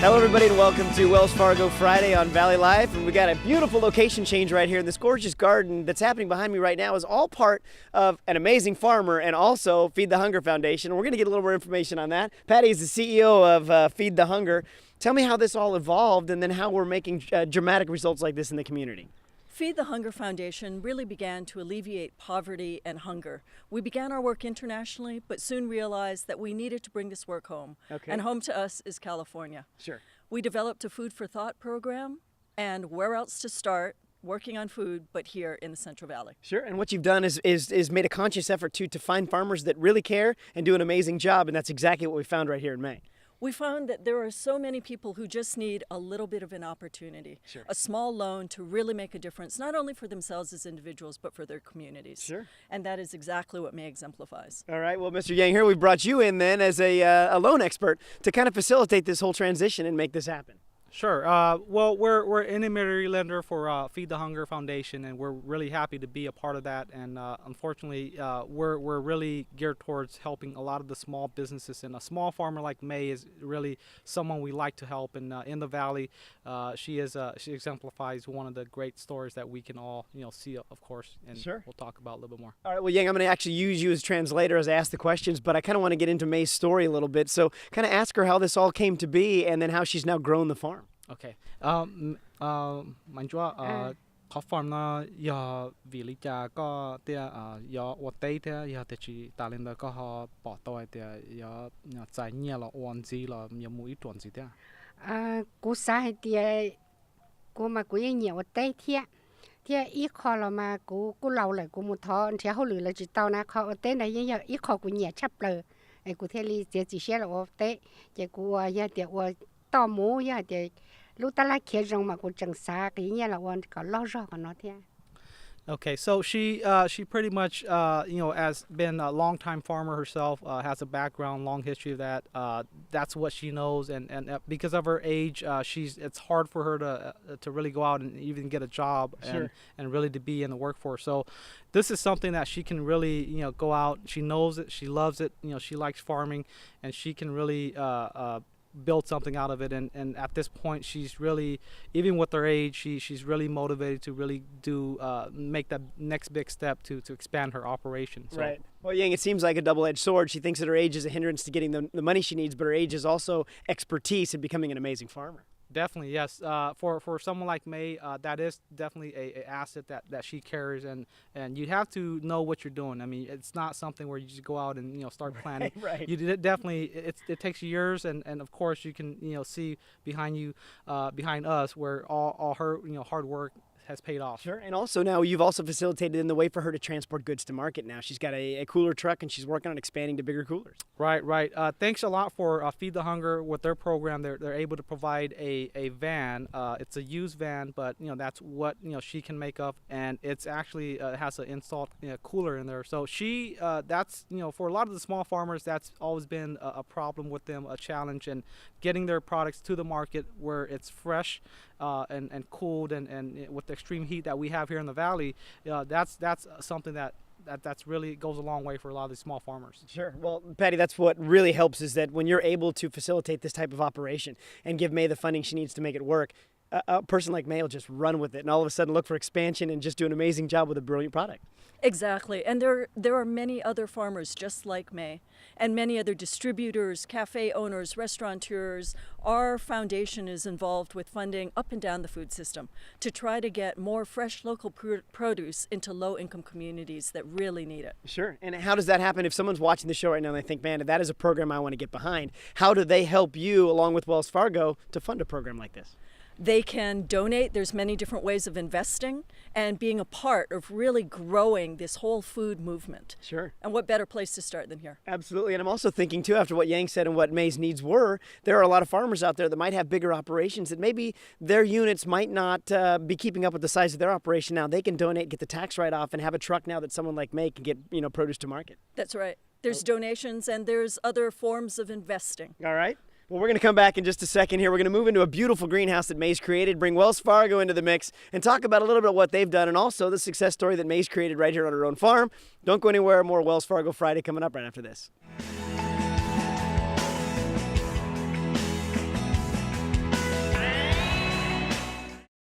Hello, everybody, and welcome to Wells Fargo Friday on Valley Life. And we got a beautiful location change right here. This gorgeous garden that's happening behind me right now is all part of an amazing farmer and also Feed the Hunger Foundation. We're going to get a little more information on that. Patty is the CEO of Feed the Hunger. Tell me how this all evolved and then how we're making dramatic results like this in the community. Feed the Hunger Foundation really began to alleviate poverty and hunger. We began our work internationally, but soon realized that we needed to bring this work home. Okay. And home to us is California. Sure. We developed a Food for Thought program, and where else to start working on food but here in the Central Valley. Sure, and what you've done is made a conscious effort to find farmers that really care and do an amazing job, and that's exactly what we found right here in May. We found that there are so many people who just need a little bit of an opportunity, Sure. a small loan to really make a difference, not only for themselves as individuals, but for their communities. Sure. And that is exactly what May exemplifies. All right, well, Mr. Yang, here we've brought you in then as a loan expert to kind of facilitate this whole transition and make this happen. Sure. Well, we're an intermediary lender for Feed the Hunger Foundation, and we're really happy to be a part of that. And unfortunately, we're really geared towards helping a lot of the small businesses. And a small farmer like May is really someone we like to help. And in the Valley, she exemplifies one of the great stories that we can all see, of course. And Sure. We'll talk about a little bit more. All right, well, Yang, I'm going to actually use you as translator as I ask the questions, but I kind of want to get into May's story a little bit. So kind of ask her how this all came to be and then how she's now grown the farm. Okay. Mình chúa có farm na ya vì lý cha có tia ya ở tây tia ya tia chỉ ta lên đó có họ bỏ tôi tia ya giải nhiều là ổn gì là nhiều mũi chuẩn gì tia. Cú sai tia cú mà cú nhiều ở tây tia ít khó là mà cú lâu lại cú một thọ thì hậu lử là chỉ tao na khó ở tây này giờ ít khó cú nhiều chấp lời cú theo lý chỉ xe là ở tây chỉ cú ya tia ở tao mũ ya tia lúc ta lại kia rong mà cú trồng xa cái nhà là ở có lo rõ của nó tia. Okay, so she pretty much has been a long-time farmer herself, has a background, long history of that. That's what she knows, and because of her age, it's hard for her to really go out and even get a job. Sure. and really to be in the workforce. So this is something that she can really go out. She knows it, she loves it. She likes farming, and she can really build something out of it, and at this point she's really, even with her age, she's really motivated to really do make that next big step to expand her operation. So. Right. Well, Yang, it seems like a double-edged sword. She thinks that her age is a hindrance to getting the money she needs, but her age is also expertise in becoming an amazing farmer. Definitely, yes. For someone like May, that is definitely a asset that she carries, and you have to know what you're doing. I mean, it's not something where you just go out and start planting. Right. You definitely it takes years, and of course you can see behind you, behind us, where all her hard work has paid off. Sure, and also now you've also facilitated in the way for her to transport goods to market now. She's got a cooler truck and she's working on expanding to bigger coolers. Right. Thanks a lot for Feed the Hunger with their program. They're able to provide a van. It's a used van, but that's what she can make up, and it's actually has an installed cooler in there. So she that's for a lot of the small farmers, that's always been a problem with them, a challenge, and getting their products to the market where it's fresh and cooled, and with the extreme heat that we have here in the Valley, that's something that's really goes a long way for a lot of these small farmers. Sure. Well, Patty, that's what really helps is that when you're able to facilitate this type of operation and give May the funding she needs to make it work, a person like May will just run with it and all of a sudden look for expansion and just do an amazing job with a brilliant product. Exactly. And there are many other farmers just like May, and many other distributors, cafe owners, restaurateurs. Our foundation is involved with funding up and down the food system to try to get more fresh local produce into low-income communities that really need it. Sure. And how does that happen if someone's watching the show right now and they think, man, that is a program I want to get behind? How do they help you, along with Wells Fargo, to fund a program like this? They can donate. There's many different ways of investing and being a part of really growing this whole food movement. Sure. And what better place to start than here? Absolutely. And I'm also thinking, too, after what Yang said and what May's needs were, there are a lot of farmers out there that might have bigger operations that maybe their units might not be keeping up with the size of their operation now. They can donate, get the tax write-off, and have a truck now that someone like May can get produce to market. That's right. There's donations and there's other forms of investing. All right. Well, we're going to come back in just a second here. We're going to move into a beautiful greenhouse that May's created, bring Wells Fargo into the mix, and talk about a little bit of what they've done and also the success story that May's created right here on her own farm. Don't go anywhere. More Wells Fargo Friday coming up right after this.